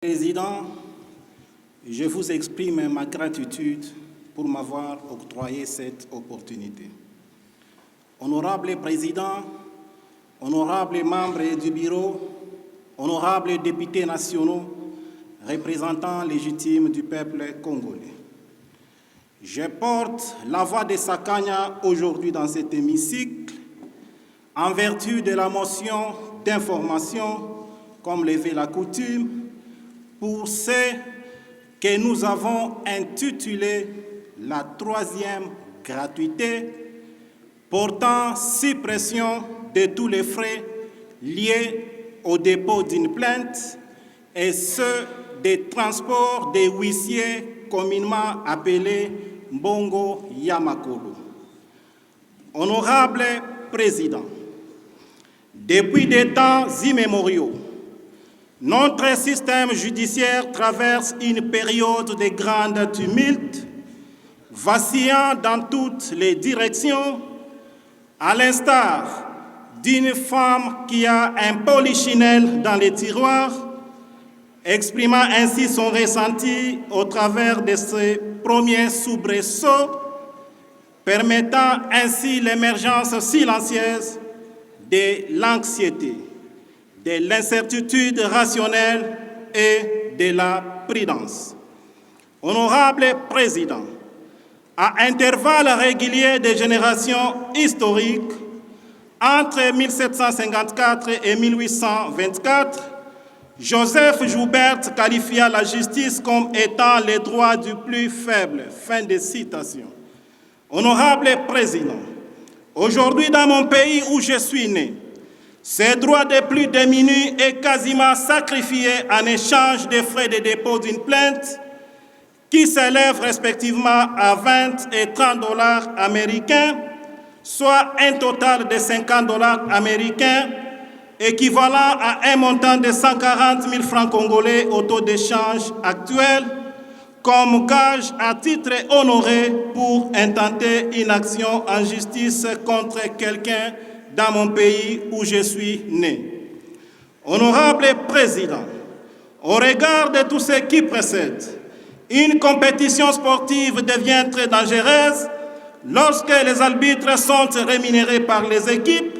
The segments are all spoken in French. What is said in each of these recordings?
Président, je vous exprime ma gratitude pour m'avoir octroyé cette opportunité. Honorable Président, honorables membres du Bureau, honorables députés nationaux, représentants légitimes du peuple congolais, je porte la voix de Sakanya aujourd'hui dans cet hémicycle en vertu de la motion d'information, comme le veut la coutume, pour ce que nous avons intitulé la troisième gratuité, portant suppression de tous les frais liés au dépôt d'une plainte et ceux des transports des huissiers communément appelés Mbongo Yamakolo. Honorable Président, depuis des temps immémoriaux, notre système judiciaire traverse une période de grand tumulte, vacillant dans toutes les directions, à l'instar d'une femme qui a un polichinelle dans les tiroirs, exprimant ainsi son ressenti au travers de ses premiers soubresauts, permettant ainsi l'émergence silencieuse de l'anxiété, de l'incertitude rationnelle et de la prudence. Honorable Président, à intervalles réguliers de générations historiques, entre 1754 et 1824, Joseph Joubert qualifia la justice comme étant les droits du plus faible. Fin de citation. Honorable Président, aujourd'hui dans mon pays où je suis né, ces droits des plus démunis est quasiment sacrifié en échange des frais de dépôt d'une plainte qui s'élèvent respectivement à 20 et 30 dollars américains, soit un total de 50 dollars américains, équivalent à un montant de 140 000 francs congolais au taux d'échange actuel, comme gage à titre honoré pour intenter une action en justice contre quelqu'un dans mon pays où je suis né. Honorable Président, au regard de tout ce qui précède, une compétition sportive devient très dangereuse lorsque les arbitres sont rémunérés par les équipes.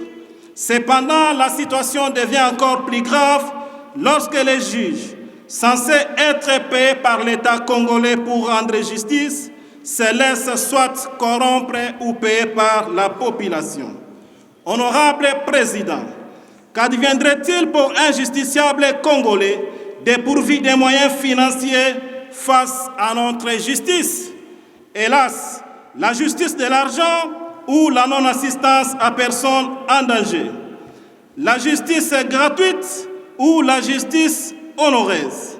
Cependant, la situation devient encore plus grave lorsque les juges, censés être payés par l'État congolais pour rendre justice, se laissent soit corrompre ou payés par la population. Honorable Président, qu'adviendrait-il pour un justiciable congolais dépourvu des moyens financiers face à notre justice? Hélas, la justice de l'argent ou la non-assistance à personne en danger, la justice gratuite ou la justice honoreuse.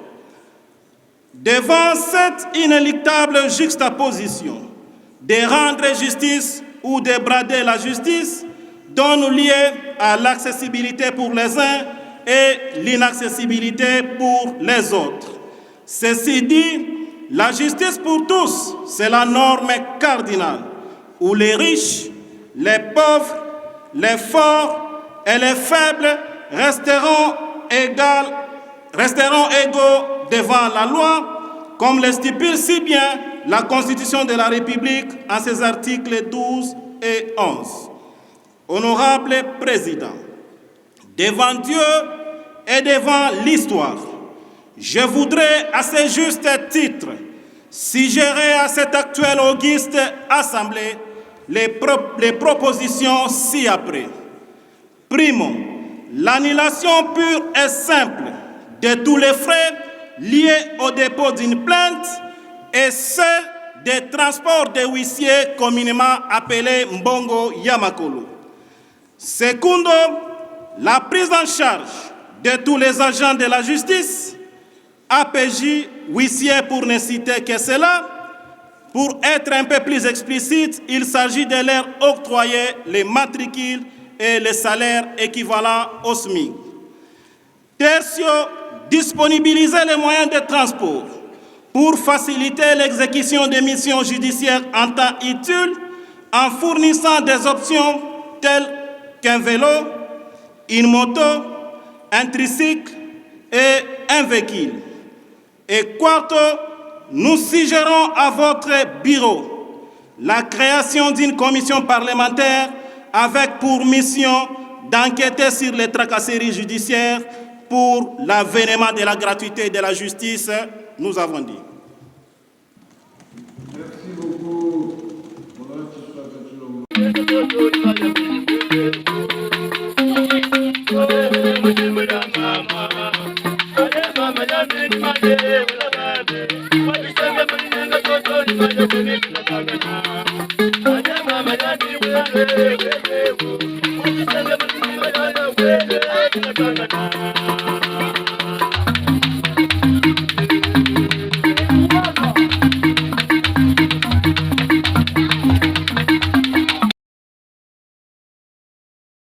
Devant cette inéluctable juxtaposition de rendre justice ou de brader la justice, donne lieu à l'accessibilité pour les uns et l'inaccessibilité pour les autres. Ceci dit, la justice pour tous, c'est la norme cardinale, où les riches, les pauvres, les forts et les faibles resteront égaux devant la loi, comme le stipule si bien la Constitution de la République en ses articles 12 et 11. Honorable Président, devant Dieu et devant l'histoire, je voudrais à ce juste titre suggérer à cette actuelle auguste Assemblée les propositions ci-après. Primo, l'annulation pure et simple de tous les frais liés au dépôt d'une plainte et ceux des transports des huissiers communément appelés Mbongo Yamakolo. Secondo, la prise en charge de tous les agents de la justice, APJ, huissiers pour ne citer que cela. Pour être un peu plus explicite, il s'agit de leur octroyer les matricules et les salaires équivalents au SMIC. Tertio, disponibiliser les moyens de transport pour faciliter l'exécution des missions judiciaires en temps utile en fournissant des options telles qu'un vélo, une moto, un tricycle et un véhicule. Et quarto, nous suggérons à votre bureau la création d'une commission parlementaire avec pour mission d'enquêter sur les tracasseries judiciaires pour l'avènement de la gratuité et de la justice, nous avons dit. Merci beaucoup. Thank you.